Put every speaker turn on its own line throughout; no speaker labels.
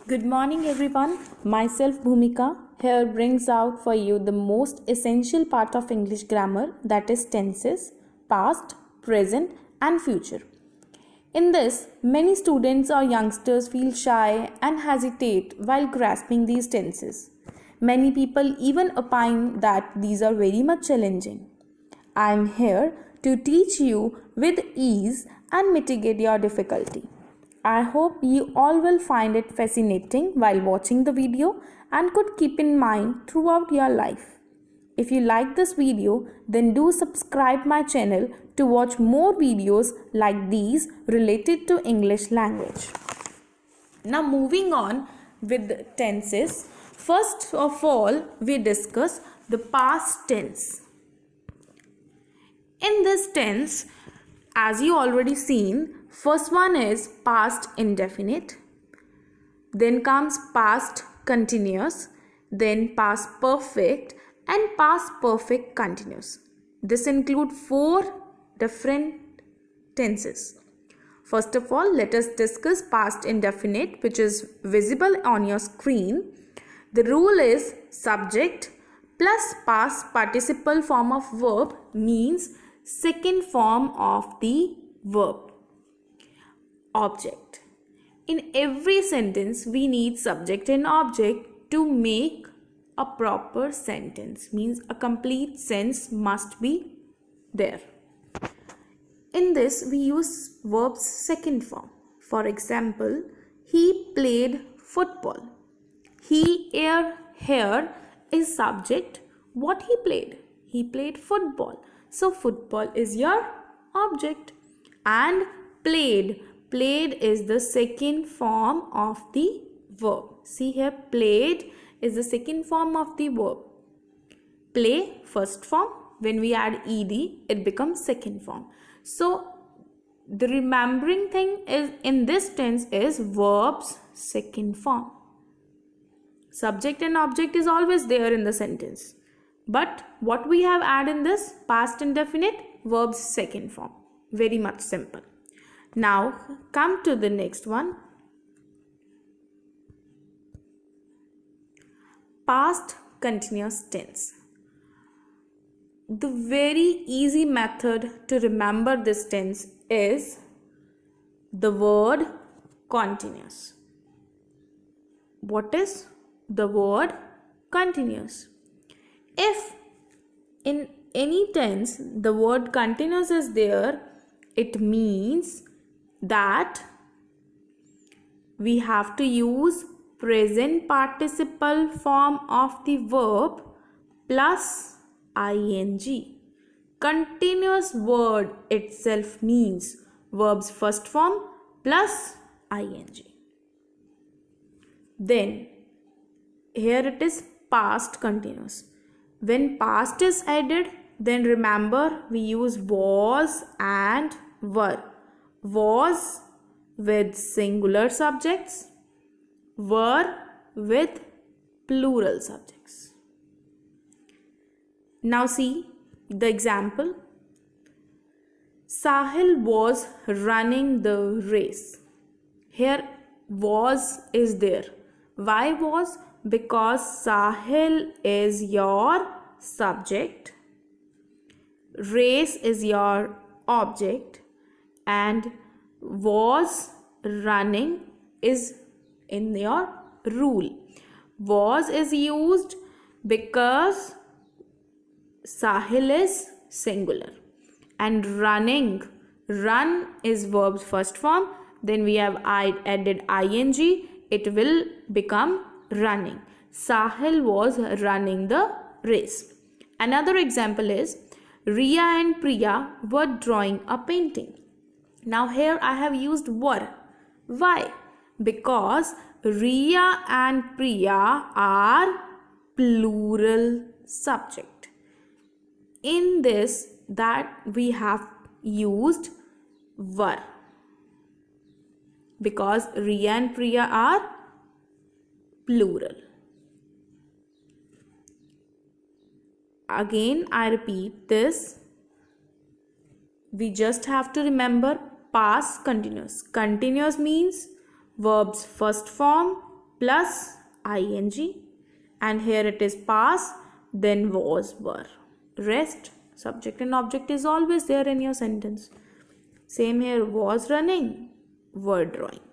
Good morning everyone. Myself Bhumika here brings out for you the most essential part of English grammar, that is tenses, past, present and future. In this, many students or youngsters feel shy and hesitate while grasping these tenses. Many people even opine that these are very much challenging. I am here to teach you with ease and mitigate your difficulty. I hope you all will find it fascinating while watching the video and could keep in mind throughout your life. If you like this video, then do subscribe my channel to watch more videos like these related to English language. Now moving on with the tenses, first of all we discuss the past tense. In this tense, as you already seen, first one is past indefinite, then comes past continuous, then past perfect and past perfect continuous. This includes 4 different tenses. First of all, let us discuss past indefinite, which is visible on your screen. The rule is subject plus past participle form of verb means second form of the verb. Object. In every sentence we need subject and object to make a proper sentence, means a complete sense must be there. In this we use verbs second form. For example, he played football. He here is subject. What he played? He played football. So football is your object, and played is the second form of the verb. See here, played is the second form of the verb. Play first form, when we add ed it becomes second form. So the remembering thing is in this tense is verbs second form. Subject and object is always there in the sentence, but what we have added in this past indefinite, verbs second form. Very much simple. Now come to the next one. Past continuous tense. The very easy method to remember this tense is the word continuous. What is the word continuous? If in any tense the word continuous is there, it means that we have to use present participle form of the verb plus ing. Continuous word itself means verb's first form plus ing. Then here it is past continuous. When past is added, then remember we use was and were. Was with singular subjects, were with plural subjects. Now see the example. Sahil was running the race. Here was is there. Why was? Because Sahil is your subject, race is your object, and was running is in your rule. Was is used because Sahil is singular, and running, run is verb's first form, then we have added ing, it will become running. Sahil was running the race. Another example is Riya and Priya were drawing a painting. Now here I have used were. Why? Because Riya and Priya are plural subject. In this that we have used were, because Riya and Priya are plural. Again I repeat this. We just have to remember past continuous. Continuous means verb's first form plus ing, and here it is past, then was, were. Rest, subject and object is always there in your sentence. Same here, was running, were drawing.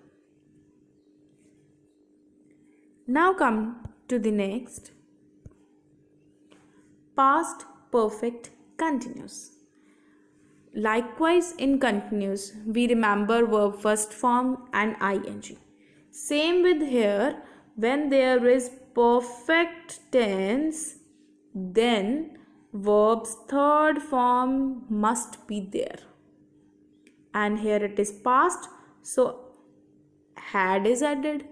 Now come to the next. Past perfect continuous. Likewise, in continuous, we remember verb first form and ing. Same with here, when there is perfect tense, then verb's third form must be there. And here it is past, so had is added.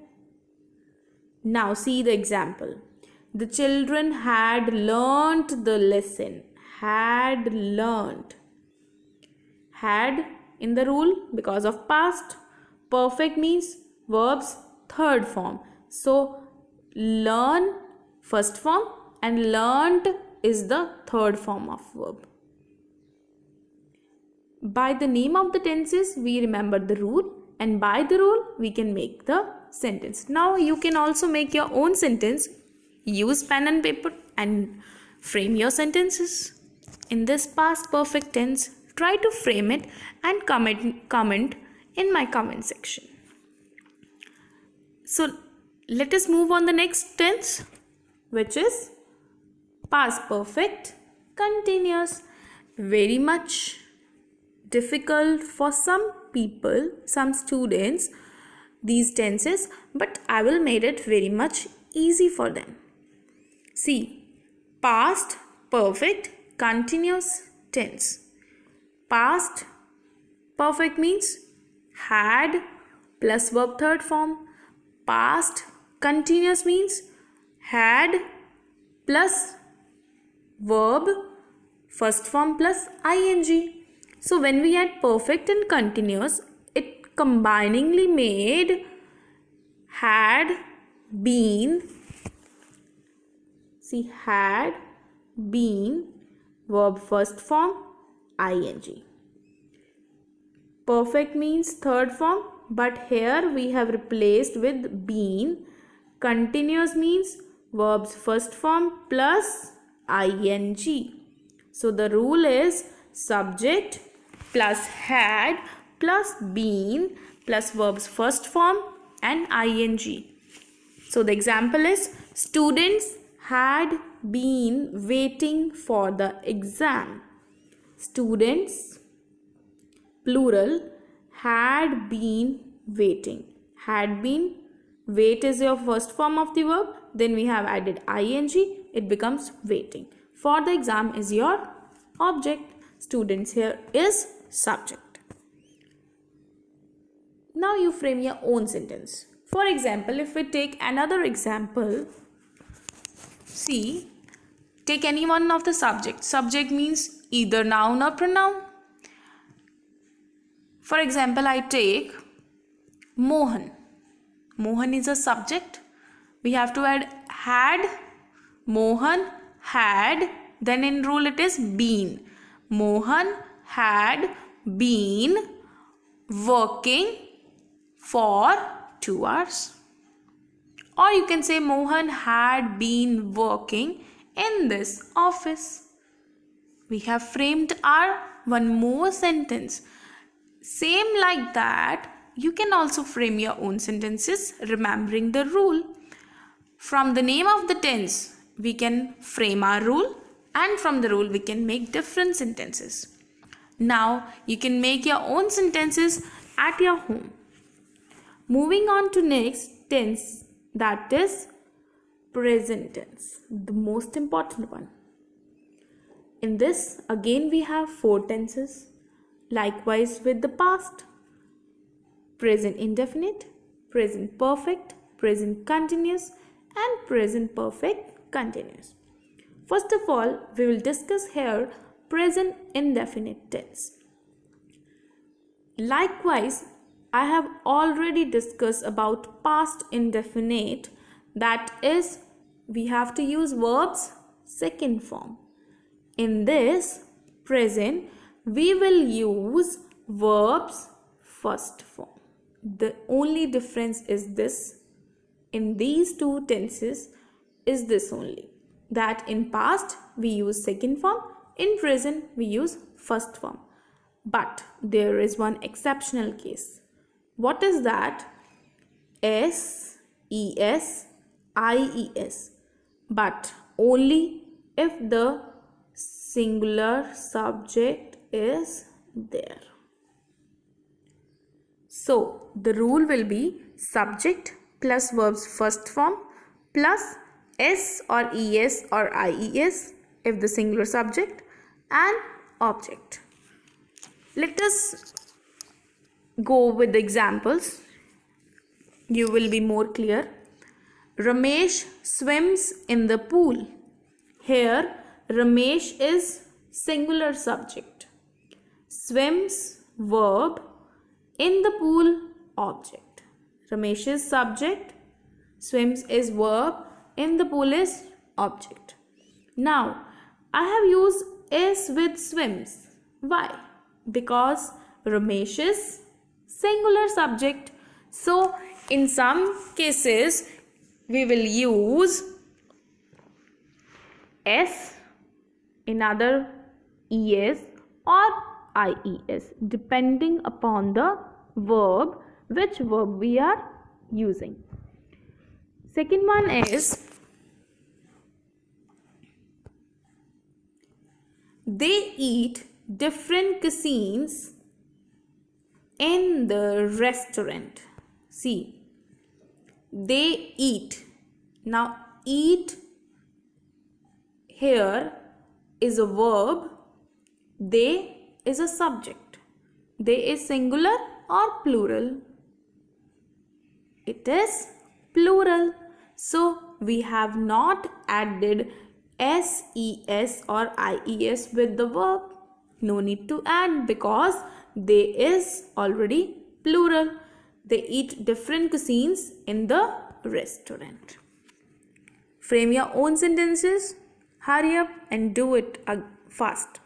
Now see the example. The children had learnt the lesson. Had learnt. Had in the rule because of past. Perfect means verb's third form. So learn first form and learnt is the third form of verb. By the name of the tenses we remember the rule, and by the rule we can make the sentence. Now you can also make your own sentence. Use pen and paper and frame your sentences. In this past perfect tense, try to frame it and comment in my comment section. So let us move on the next tense, which is past perfect continuous. Very much difficult for some people, some students, these tenses, but I will make it very much easy for them. See, past perfect continuous tense. Past perfect means had plus verb third form. Past continuous means had plus verb first form plus ing. So when we add perfect and continuous, it combiningly made had been. See, had been verb first form ing. Perfect means third form, but here we have replaced with been. Continuous means verbs first form plus ing. So the rule is subject plus had plus been plus verbs first form and ing. So the example is students had been waiting for the exam. Students, plural, had been waiting. Had been, wait is your first form of the verb. Then we have added ing. It becomes waiting. For the exam is your object. Students here is subject. Now you frame your own sentence. For example, if we take another example, see, take any one of the subject. Subject means either noun or pronoun. For example, I take Mohan. Mohan is a subject. We have to add had. Mohan had. Then in rule it is been. Mohan had been working for 2 hours. Or you can say Mohan had been working in this office. We have framed our one more sentence. Same like that, you can also frame your own sentences remembering the rule. From the name of the tense, we can frame our rule, and from the rule we can make different sentences. Now you can make your own sentences at your home. Moving on to next tense, that is present tense, the most important one. In this again we have 4 tenses. Likewise with the past: present indefinite, present perfect, present continuous and present perfect continuous. First of all, we will discuss here present indefinite tense. Likewise, I have already discussed about past indefinite, that is, we have to use verbs second form. In this present, we will use verbs first form. The only difference is this. in these two tenses is this only, that in past we use second form, in present we use first form. But there is one exceptional case. What is that? S, es, ies, but only if the singular subject is there. So the rule will be subject plus verb's first form plus s or es or ies if the singular subject and object. Let us go with the examples. You will be more clear. Ramesh swims in the pool. Here Ramesh is singular subject. Swims verb, in the pool object. Ramesh is subject, swims is verb, in the pool is object. Now I have used is with swims. Why? Because Ramesh is singular subject. So in some cases we will use s, in other es or ies, depending upon the verb, which verb we are using. Second one is they eat different cuisines in the restaurant. See, they eat. Now eat here is a verb, they is a subject. They is singular or plural? It is plural. So we have not added ses or ies with the verb. No need to add because they is already plural. They eat different cuisines in the restaurant. Frame your own sentences. Hurry up and do it fast.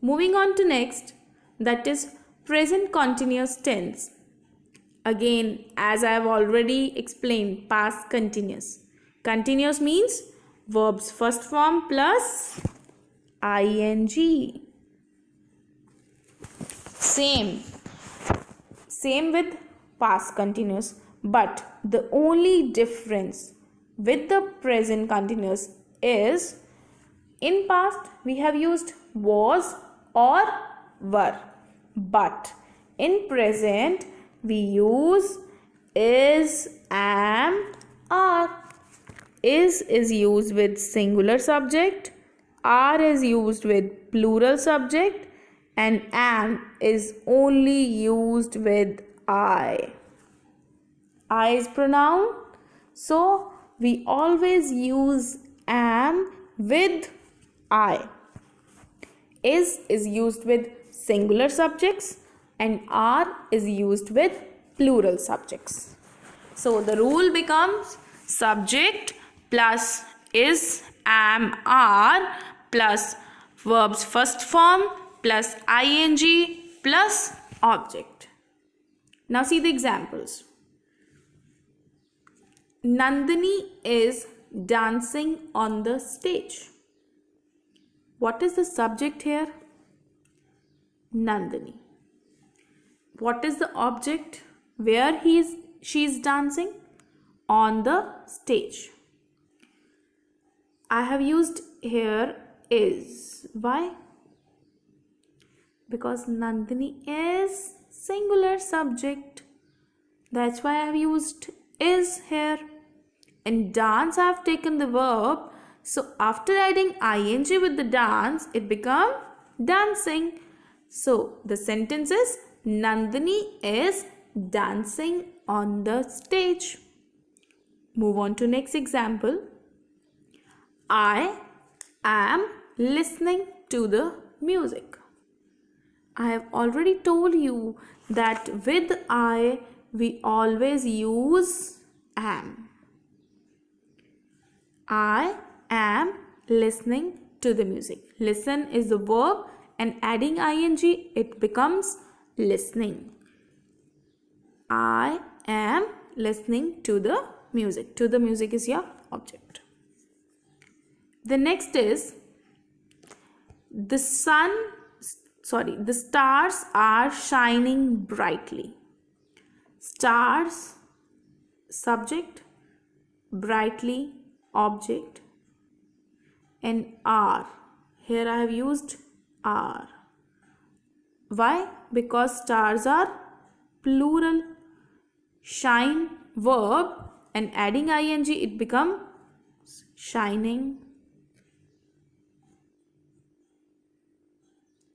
Moving on to next, that is present continuous tense. Again, as I have already explained, past continuous. Continuous means verb's first form plus ing. Same with past continuous, but the only difference with the present continuous is in past we have used was or were, but in present we use is, am, are. Is used with singular subject, are is used with plural subject, and am is only used with I. I is pronoun, so we always use am with I. Is used with singular subjects and are is used with plural subjects. So the rule becomes subject plus is, am, are plus verb's first form plus ing plus object. Now see the examples. Nandini is dancing on the stage. What is the subject here? Nandini. What is the object? Where she is dancing? On the stage. I have used here is. Why? Because Nandini is singular subject. That's why I have used is here. In dance I have taken the verb. So after adding ing with the dance, it becomes dancing. So the sentence is Nandini is dancing on the stage. Move on to next example. I am listening to the music. I have already told you that with I we always use am. I am listening to the music. Listen is the verb and adding ing, it becomes listening. I am listening to the music. To the music is your object. The next is the stars are shining brightly. Stars, subject, brightly, object, and are. Here I have used are. Why? Because stars are plural. Shine, verb, and adding ing, it becomes shining.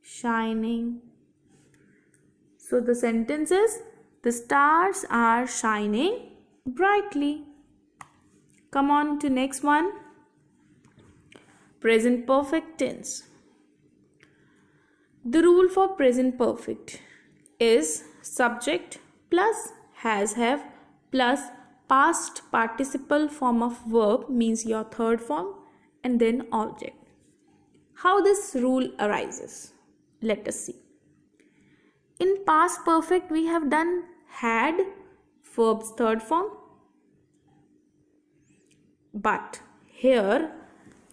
Shining. So the sentence is, the stars are shining brightly. Come on to next one. Present perfect tense. The rule for present perfect is subject plus has have plus past participle form of verb, means your third form, and then object. How this rule arises? Let us see. In past perfect we have done had, verb's third form. But here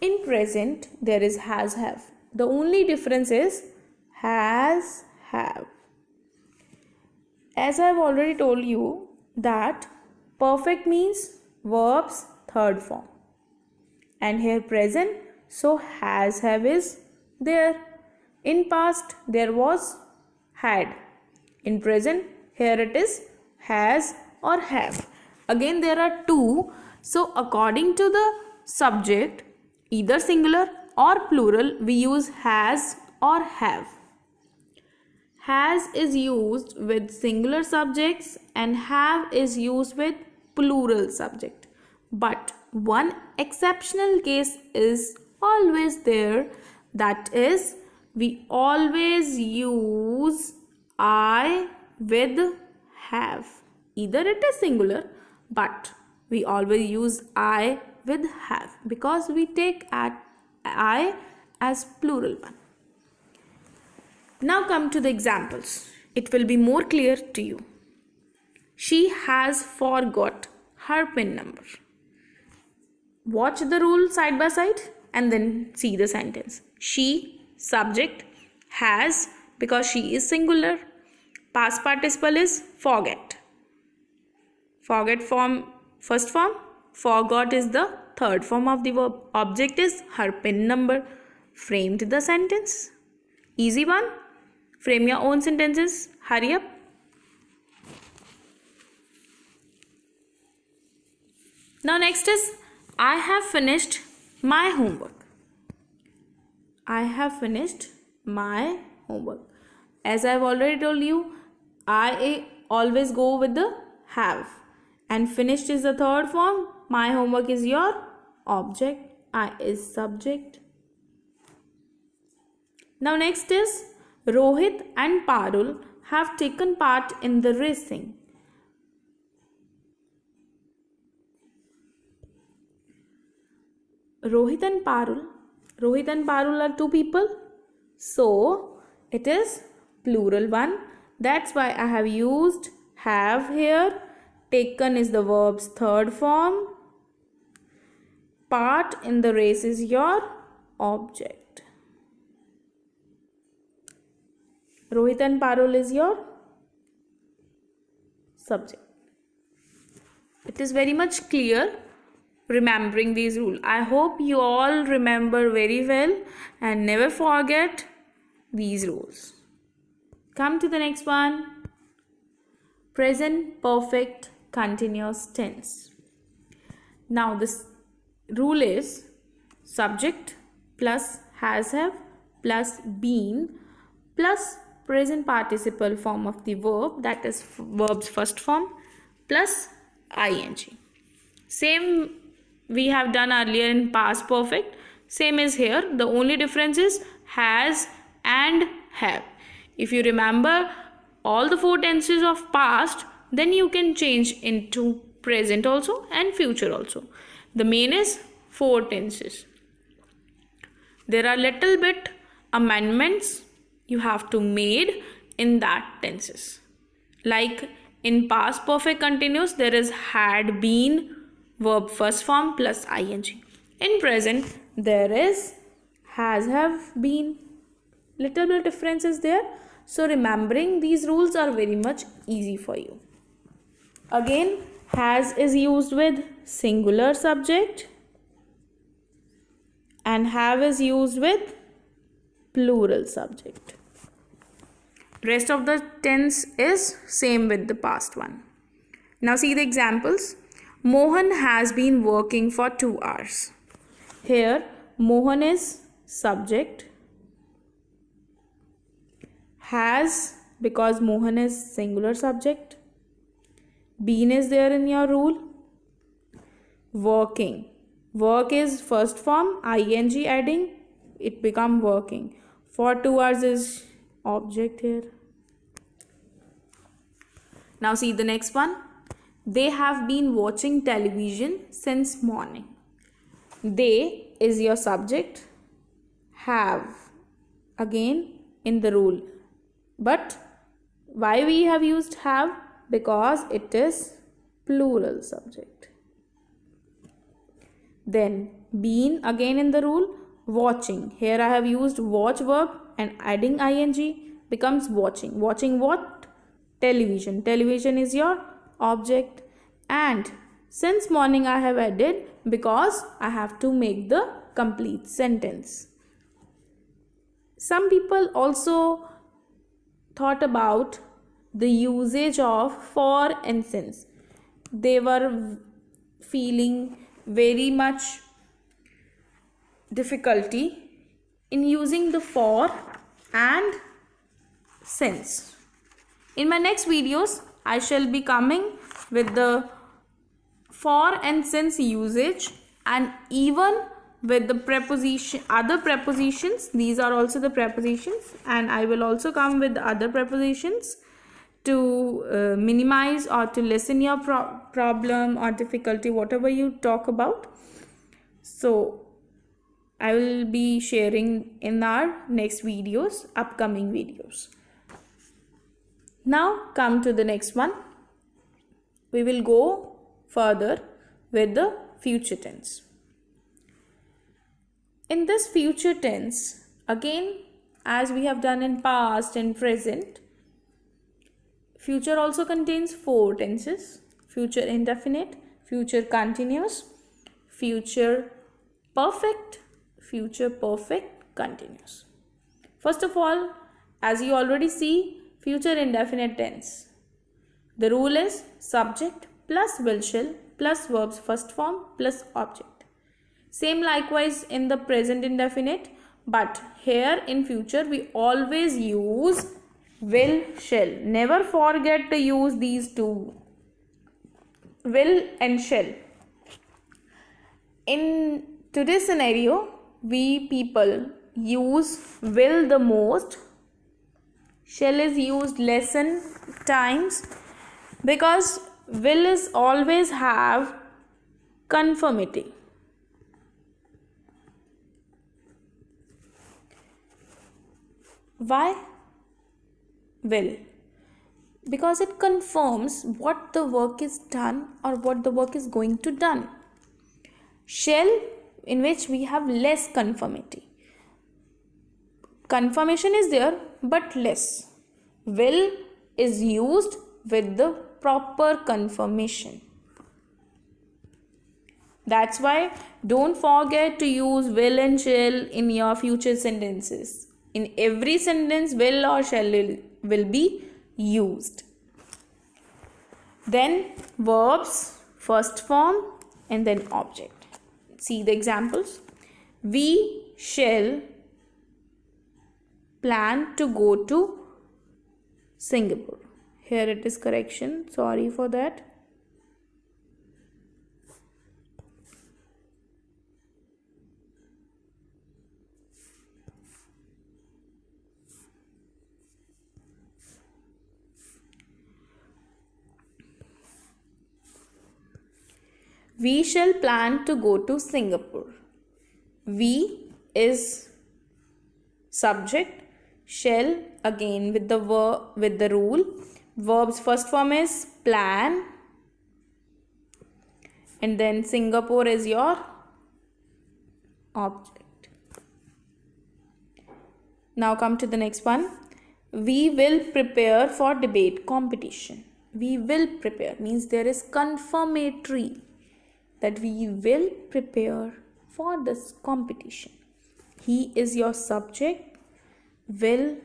in present there is has have. The only difference is has have. As I have already told you that perfect means verb's third form. And here present, so has have is there. In past there was had. In present here it is has or have. Again there are two. So according to the subject, either singular or plural, we use has or have. Has is used with singular subjects and have is used with plural subject. But one exceptional case is always there, that is, we always use I with have. Either it is singular, but we always use I with have because we take I as plural one. Now come to the examples. It will be more clear to you. She has forgot her PIN number. Watch the rule side by side and then see the sentence. She, subject, has, because she is singular. Past participle is forget. Forget form, first form. Forgot is the third form of the verb. Object is her PIN number. Framed the sentence. Easy one. Frame your own sentences. Hurry up. Now next is, I have finished my homework. I have finished my homework. As I have already told you, I always go with the have. And finished is the third form. My homework is your object. I is subject. Now next is, Rohit and Parul have taken part in the racing. Rohit and Parul are two people. So it is plural one. That's why I have used have here. Taken is the verb's third form. Part in the race is your object. Rohit and Parul is your subject. It is very much clear remembering these rules. I hope you all remember very well and never forget these rules. Come to the next one. Present perfect continuous tense. Now this rule is subject plus has have plus been plus present participle form of the verb, that is verb's first form, plus ing. Same we have done earlier in past perfect. Same is here. The only difference is has and have. If you remember all the four tenses of past, then you can change into present also and future also. The main is four tenses. There are little bit amendments you have to made in that tenses. Like in past perfect continuous, there is had been verb first form plus ing. In present, there is has have been. Little bit difference is there. So remembering these rules are very much easy for you. Again, has is used with singular subject and have is used with plural subject. Rest of the tense is same with the past one. Now see the examples. Mohan has been working for 2 hours. Here Mohan is subject. Has, because Mohan is singular subject. Been is there in your rule. Working. Work is first form, ing adding, it become working. For 2 hours is object here. Now see the next one. They have been watching television since morning. They is your subject. Have again in the rule. But why we have used have? Because it is plural subject. Then been again in the rule. Watching. Here I have used watch verb and adding ing becomes watching. Watching what? Television. Television is your object. And since morning I have added because I have to make the complete sentence. Some people also thought about the usage of for and since. They were feeling very much difficulty in using the for and since. In my next videos, I shall be coming with the for and since usage and even with the preposition, other prepositions. These are also the prepositions, and I will also come with other prepositions to minimize or to lessen your problem or difficulty, whatever you talk about. So I will be sharing in our next videos, upcoming videos. Now come to the next one. We will go further with the future tense. In this future tense, again, as we have done in past and present, future also contains 4 tenses: future indefinite, future continuous, future perfect, future perfect continuous. First of all, as you already see, future indefinite tense. The rule is subject plus will shall plus verbs first form plus object. Same likewise in the present indefinite, but here in future we always use will shall. Never forget to use these two, will and shall. In today's scenario, we people use will the most. Shall is used less in times because will is always have conformity. Why will? Because it confirms what the work is done or what the work is going to done. Shall, in which we have less conformity. Confirmation is there but less. Will is used with the proper confirmation. That's why don't forget to use will and shall in your future sentences. In every sentence, will or shall will be used. Then verbs, first form and then object. See the examples. We shall plan to go to Singapore. Here it is correction. Sorry for that. We shall plan to go to Singapore. We is subject, Shall, again with the with the rule. Verb's first form is plan, and then Singapore is your object. Now come to the next one. We will prepare for debate competition. We will prepare means there is confirmatory that we will prepare for this competition. He is your subject, will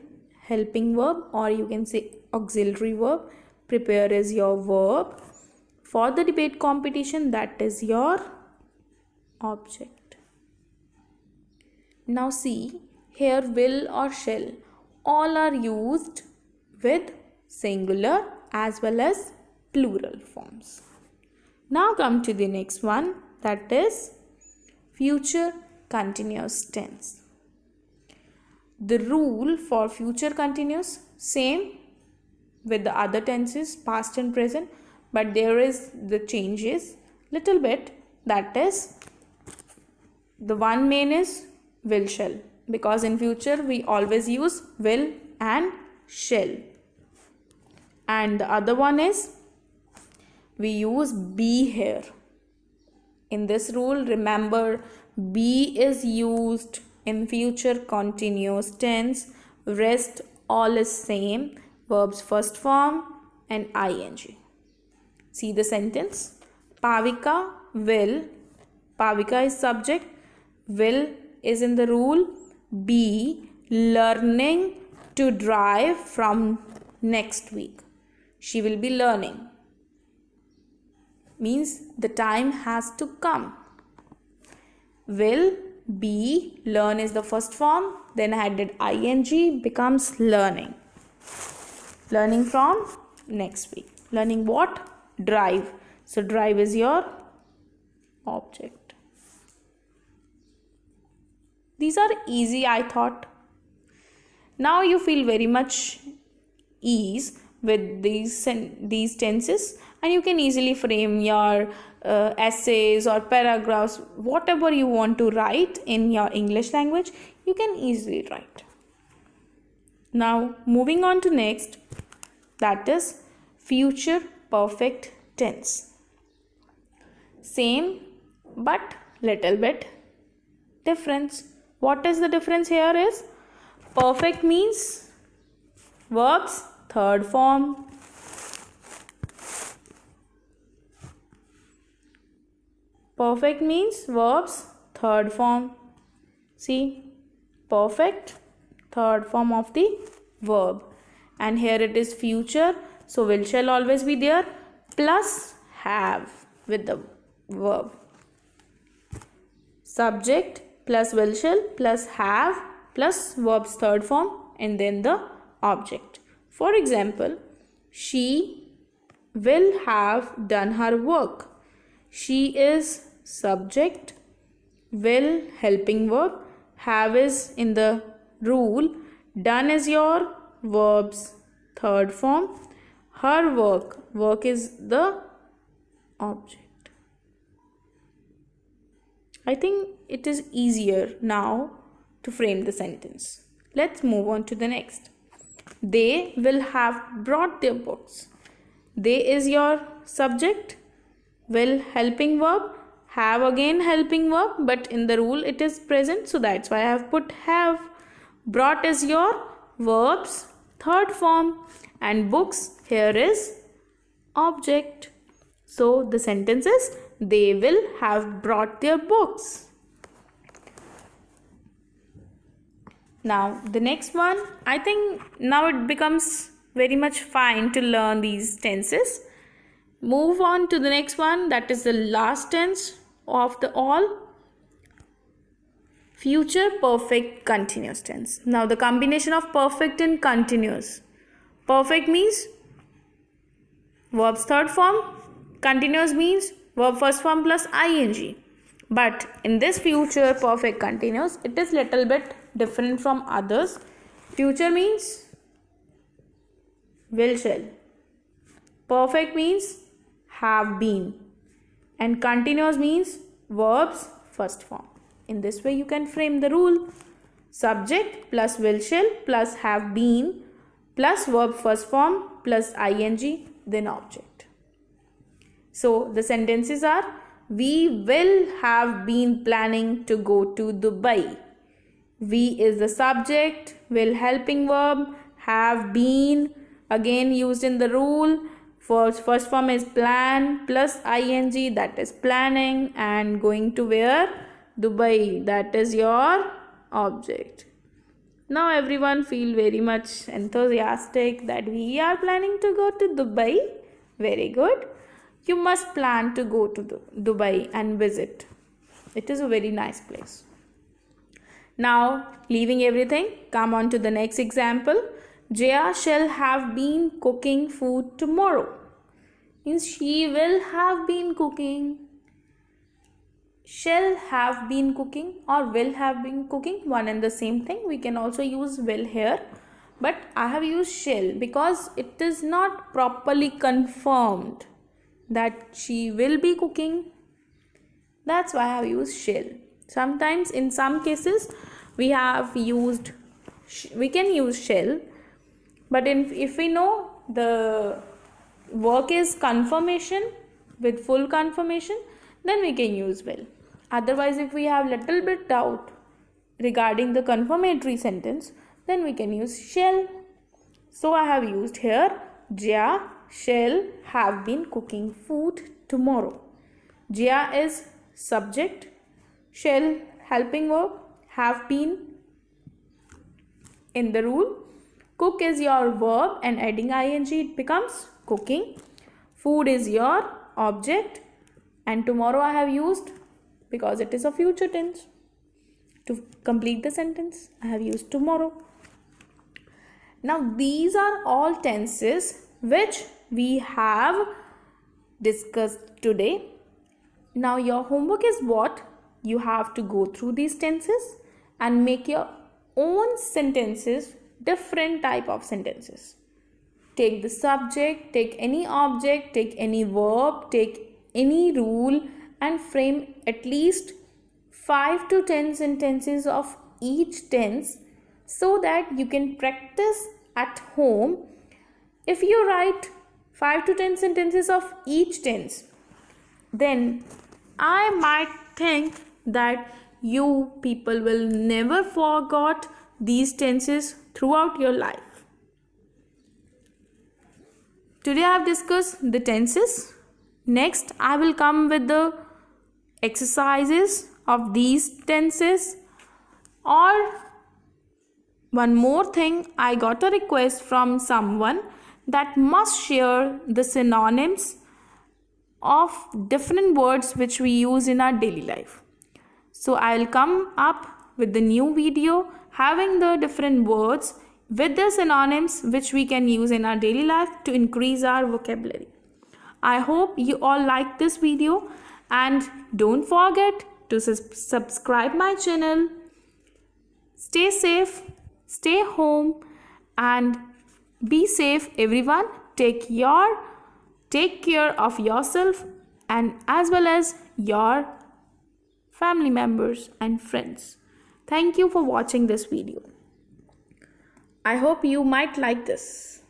helping verb, or you can say auxiliary verb. Prepare is your verb. For the debate competition, that is your object. Now see, here will or shall all are used with singular as well as plural forms. Now come to the next one, that is future continuous tense. The rule for future continuous same with the other tenses, past and present, but there is the changes little bit. That is, the one main is will shall, because in future we always use will and shall, and the other one is we use be here. In this rule, remember, be is used in future continuous tense. Rest all is same, verbs first form and ing. See the sentence. Pavika will, Pavika is subject, will is in the rule, be learning to drive from next week. She will be learning means the time has to come. Will, be, learn is the first form, then added ing becomes learning. Learning from next week. Learning what? Drive. So drive is your object. These are easy, I thought. Now you feel very much ease with these tenses, and you can easily frame your essays or paragraphs, whatever you want to write in your English language, you can easily write. Now moving on to next, that is future perfect tense. Same but little bit difference. What is the difference here is, perfect means verbs third form. Perfect means verbs third form. See, perfect third form of the verb, and here it is future, so will shall always be there plus have with the verb. Subject plus will shall plus have plus verb's third form and then the object. For example, she will have done her work. She is subject, will helping verb, have is in the rule, done is your verb's third form, her work is the object. I think it is easier now to frame the sentence. Let's move on to the next. They will have brought their books. They is your subject, will helping verb, have again helping verb, but in the rule it is present, so that's why I have put have. Brought is your verb's third form, and books here is object. So the sentence is, they will have brought their books. Now the next one, I think now it becomes very much fine to learn these tenses. Move on to the next one, that is the last tense of the all, future perfect continuous tense. Now the combination of perfect and continuous. Perfect means verb's third form, continuous means verb first form plus ing. But in this future perfect continuous, it is little bit different from others. Future means will shall. Perfect means have been. And continuous means verbs first form. In this way you can frame the rule. Subject plus will shall plus have been plus verb first form plus ing then object. So the sentences are: we will have been planning to go to Dubai. We is the subject, will helping verb, have been again used in the rule. First form is plan plus ing, that is planning, and going to where? Dubai, that is your object. Now everyone feel very much enthusiastic that we are planning to go to Dubai. Very good. You must plan to go to Dubai and visit. It is a very nice place. Now, leaving everything, come on to the next example. Jaya shall have been cooking food tomorrow. Means she will have been cooking. Shall have been cooking or will have been cooking, one and the same thing. We can also use will here, but I have used shall because it is not properly confirmed that she will be cooking. That's why I have used shall. Sometimes in some cases we can use shall, but if we know the work is confirmation with full confirmation, then we can use will. Otherwise, if we have little bit doubt regarding the confirmatory sentence, then we can use shall. So I have used here Jaya shall have been cooking food tomorrow. Jaya is subject, shall helping verb, have been in the rule. Cook is your verb and adding ing it becomes cooking. Food is your object, and tomorrow I have used because it is a future tense. To complete the sentence, I have used tomorrow. Now these are all tenses which we have discussed today. Now your homework is what? You have to go through these tenses and make your own sentences, different type of sentences. Take the subject, take any object, take any verb, take any rule and frame at least 5 to 10 sentences of each tense so that you can practice at home. If you write 5 to 10 sentences of each tense, then I might think that you people will never forget these tenses throughout your life. Today I have discussed the tenses. Next I will come with the exercises of these tenses. Or one more thing, I got a request from someone that must share the synonyms of different words which we use in our daily life. So I will come up with the new video having the different words with the synonyms which we can use in our daily life to increase our vocabulary. I hope you all like this video, and don't forget to subscribe my channel. Stay safe, stay home, and be safe everyone. Take care of yourself and as well as your family members and friends. Thank you for watching this video. I hope you might like this.